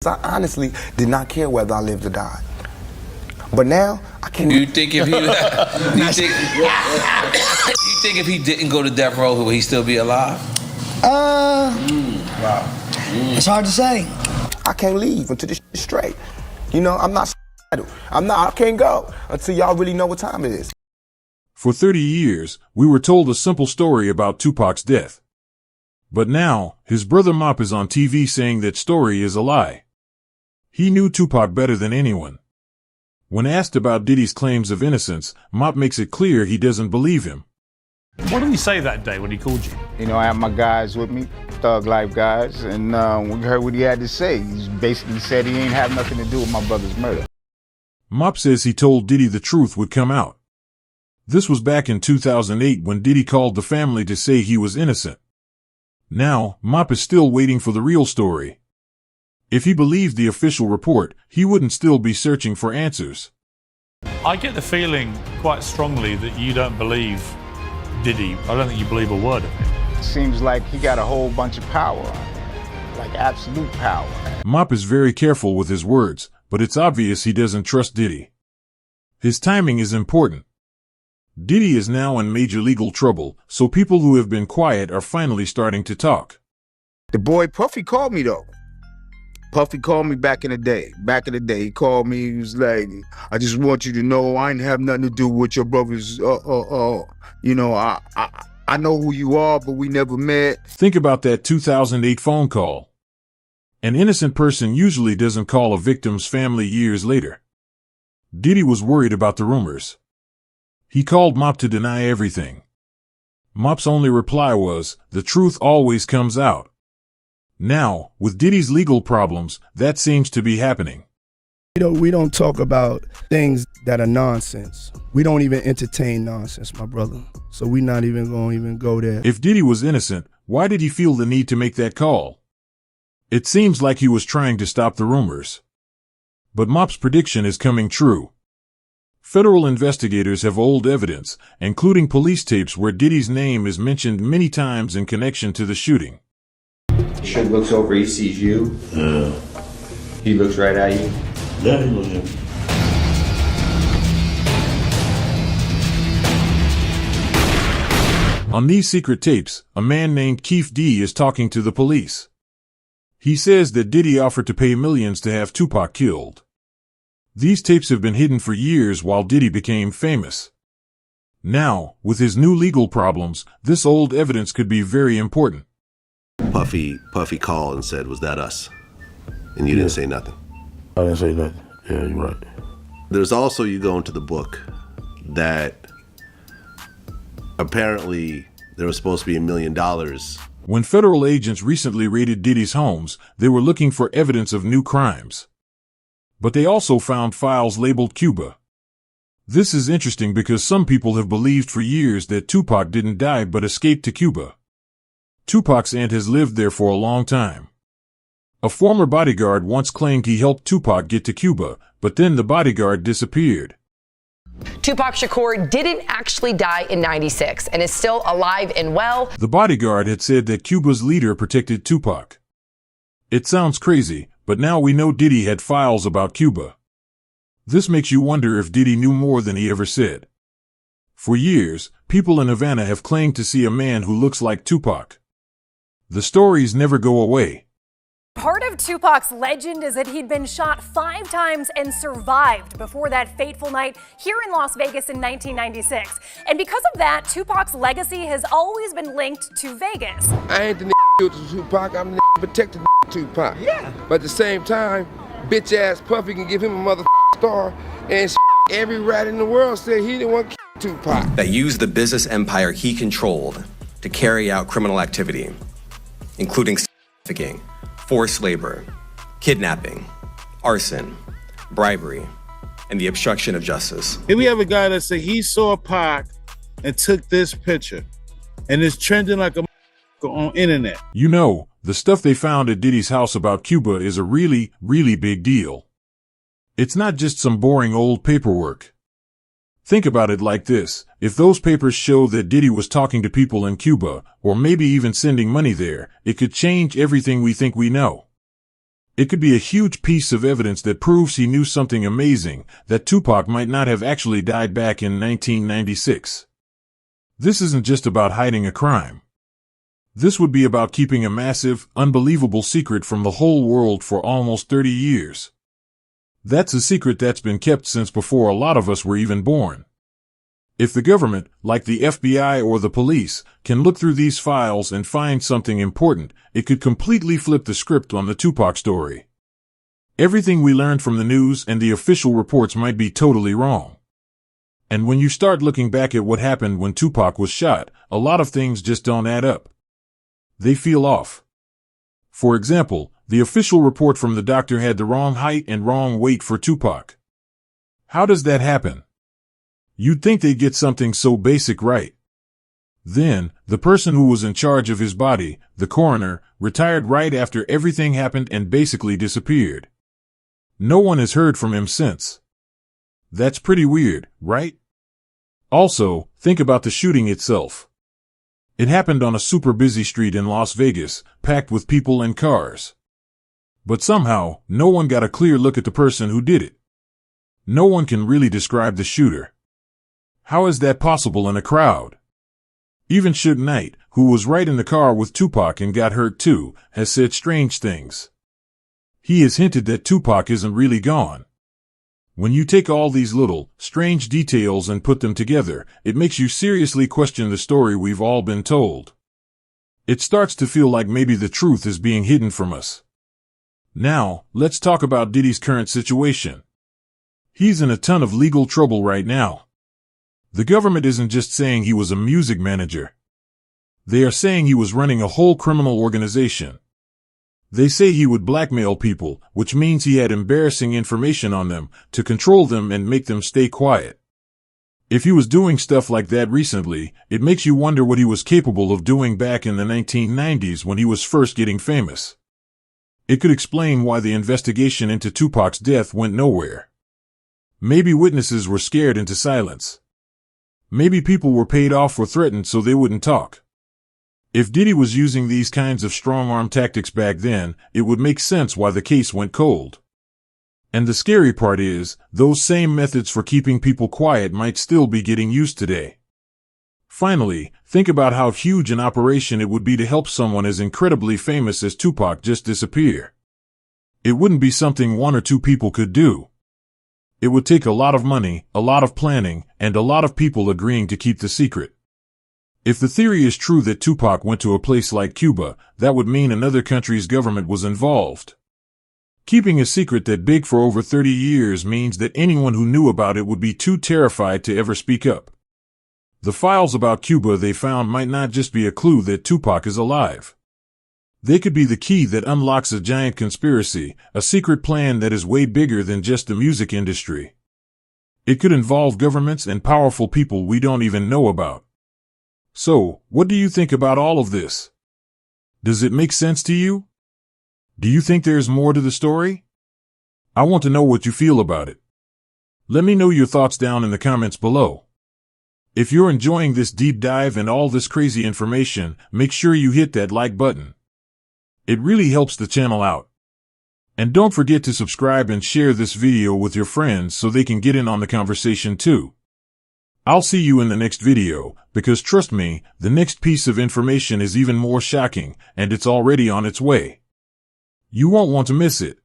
I honestly did not care whether I lived or died. But now, I can't... You think if he... you think if he didn't go to death row, would he still be alive? Wow. It's hard to say. I can't leave until this shit's straight. You know, I'm not... I can't go until y'all really know what time it is. For 30 years, we were told a simple story about Tupac's death. But now, his brother Mop is on TV saying that story is a lie. He knew Tupac better than anyone. When asked about Diddy's claims of innocence, Mop makes it clear he doesn't believe him. What did he say that day when he called you? You know, I have my guys with me, Thug Life guys, and we heard what he had to say. He basically said he ain't have nothing to do with my brother's murder. Mop says he told Diddy the truth would come out. This was back in 2008 when Diddy called the family to say he was innocent. Now, Mop is still waiting for the real story. If he believed the official report, he wouldn't still be searching for answers. I get the feeling quite strongly that you don't believe Diddy. I don't think you believe a word of him. Seems like he got a whole bunch of power on him, like absolute power. Mop is very careful with his words, but it's obvious he doesn't trust Diddy. His timing is important. Diddy is now in major legal trouble, so people who have been quiet are finally starting to talk. The boy Puffy called me though. Puffy called me back in the day. Back in the day, he called me. He was like, "I just want you to know I ain't have nothing to do with your brothers. You know, I know who you are, but we never met." Think about that 2008 phone call. An innocent person usually doesn't call a victim's family years later. Diddy was worried about the rumors. He called Mop to deny everything. Mop's only reply was, "The truth always comes out." Now, with Diddy's legal problems, that seems to be happening. You know, we don't talk about things that are nonsense. We don't even entertain nonsense, my brother. So we're not even going to go there. If Diddy was innocent, why did he feel the need to make that call? It seems like he was trying to stop the rumors. But Mop's prediction is coming true. Federal investigators have old evidence, including police tapes where Diddy's name is mentioned many times in connection to the shooting. Suge looks over, he sees you. Yeah. He looks right at you. Yeah, he looks at me. On these secret tapes, a man named Keith D is talking to the police. He says that Diddy offered to pay millions to have Tupac killed. These tapes have been hidden for years while Diddy became famous. Now, with his new legal problems, this old evidence could be very important. Puffy called and said, "Was that us?" And you didn't say nothing. I didn't say nothing. Yeah, you're right. There's also, you go into the book, that apparently there was supposed to be $1 million. When federal agents recently raided Diddy's homes, they were looking for evidence of new crimes. But they also found files labeled Cuba. This is interesting because some people have believed for years that Tupac didn't die but escaped to Cuba. Tupac's aunt has lived there for a long time. A former bodyguard once claimed he helped Tupac get to Cuba, but then the bodyguard disappeared. Tupac Shakur didn't actually die in '96 and is still alive and well. The bodyguard had said that Cuba's leader protected Tupac. It sounds crazy, but now we know Diddy had files about Cuba. This makes you wonder if Diddy knew more than he ever said. For years, people in Havana have claimed to see a man who looks like Tupac. The stories never go away. Part of Tupac's legend is that he'd been shot 5 times and survived before that fateful night here in Las Vegas in 1996. And because of that, Tupac's legacy has always been linked to Vegas. I ain't the killed Tupac, I'm the protected Tupac. Yeah. But at the same time, bitch ass Puffy can give him a mother star, and every rat in the world said he didn't want to kill Tupac. That used the business empire he controlled to carry out criminal activity, including trafficking, forced labor, kidnapping, arson, bribery, and the obstruction of justice. Here we have a guy that said he saw Pac and took this picture, and it's trending like a on internet. You know, the stuff they found at Diddy's house about Cuba is a really, really big deal. It's not just some boring old paperwork. Think about it like this. If those papers show that Diddy was talking to people in Cuba, or maybe even sending money there, it could change everything we think we know. It could be a huge piece of evidence that proves he knew something amazing, that Tupac might not have actually died back in 1996. This isn't just about hiding a crime. This would be about keeping a massive, unbelievable secret from the whole world for almost 30 years. That's a secret that's been kept since before a lot of us were even born. If the government, like the FBI or the police, can look through these files and find something important, it could completely flip the script on the Tupac story. Everything we learned from the news and the official reports might be totally wrong. And when you start looking back at what happened when Tupac was shot, a lot of things just don't add up. They feel off. For example, the official report from the doctor had the wrong height and wrong weight for Tupac. How does that happen? You'd think they'd get something so basic right. Then, the person who was in charge of his body, the coroner, retired right after everything happened and basically disappeared. No one has heard from him since. That's pretty weird, right? Also, think about the shooting itself. It happened on a super busy street in Las Vegas, packed with people and cars. But somehow, no one got a clear look at the person who did it. No one can really describe the shooter. How is that possible in a crowd? Even Suge Knight, who was right in the car with Tupac and got hurt too, has said strange things. He has hinted that Tupac isn't really gone. When you take all these little, strange details and put them together, it makes you seriously question the story we've all been told. It starts to feel like maybe the truth is being hidden from us. Now, let's talk about Diddy's current situation. He's in a ton of legal trouble right now. The government isn't just saying he was a music manager. They are saying he was running a whole criminal organization. They say he would blackmail people, which means he had embarrassing information on them, to control them and make them stay quiet. If he was doing stuff like that recently, it makes you wonder what he was capable of doing back in the 1990s when he was first getting famous. It could explain why the investigation into Tupac's death went nowhere. Maybe witnesses were scared into silence. Maybe people were paid off or threatened so they wouldn't talk. If Diddy was using these kinds of strong-arm tactics back then, it would make sense why the case went cold. And the scary part is, those same methods for keeping people quiet might still be getting used today. Finally, think about how huge an operation it would be to help someone as incredibly famous as Tupac just disappear. It wouldn't be something one or two people could do. It would take a lot of money, a lot of planning, and a lot of people agreeing to keep the secret. If the theory is true that Tupac went to a place like Cuba, that would mean another country's government was involved. Keeping a secret that big for over 30 years means that anyone who knew about it would be too terrified to ever speak up. The files about Cuba they found might not just be a clue that Tupac is alive. They could be the key that unlocks a giant conspiracy, a secret plan that is way bigger than just the music industry. It could involve governments and powerful people we don't even know about. So, what do you think about all of this? Does it make sense to you? Do you think there's more to the story? I want to know what you feel about it. Let me know your thoughts down in the comments below. If you're enjoying this deep dive and all this crazy information, make sure you hit that like button. It really helps the channel out. And don't forget to subscribe and share this video with your friends so they can get in on the conversation too. I'll see you in the next video, because trust me, the next piece of information is even more shocking, and it's already on its way. You won't want to miss it.